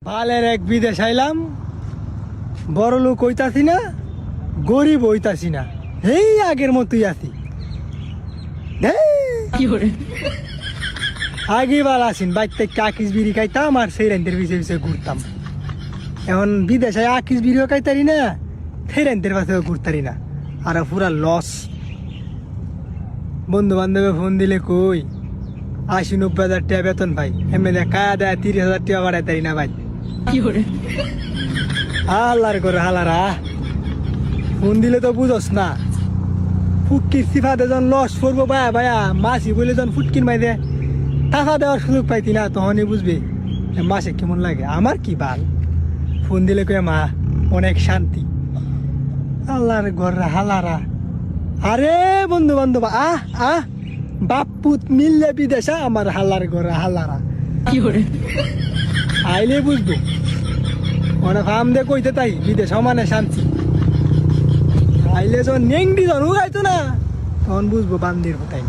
পালের এক বিদেশ আইলাম, বড় লোক হইতাছি না, গরিব হইতাছি না, এই আগের মতোই আছি। আগে বার আসিন বাইতে আকিস বিড়ি খাইতাম আর সেই রেন্টের পিছিয়ে পিছিয়ে ঘুরতাম। এখন বিদেশে আকিস বিড়িও খাইতারি না, সেই রেন্টের পাশেও ঘুরতারি না, আর পুরা লস। বন্ধু বান্ধবে ফোন দিলে কই ৮০-৯০ হাজার টাকা বেতন ভাই, এমনি কায়া দেয় ৩০,০০০ টাকা বাড়াইতারি না ভাই। হালার করে হালারা ফোন দিলে তো বুঝস না, ফুটকির সিফাতে যখন লস করবো ভাইয়া ভাইয়া মাসি বলে যখন ফুটকির মাইদে টাকা দেওয়ার সুযোগ পাইতি না, তখনই বুঝবি মাসে কেমন লাগে। আমার কি বাল, ফোন দিলে কয়ে মা অনেক শান্তি। আল্লাহর ঘর হালারা। আরে বন্ধু বান্ধব বাপুত মিললে বিদেশা আমার হালার ঘর হালারা আইলে বুঝবো। মানে ফার্ম দিয়ে কইতে তাই বিদেশ মানে শান্তি। আইলে যখন নেংডি যখন উগাইতো না, তখন বুঝবো বান্দির কোথায়।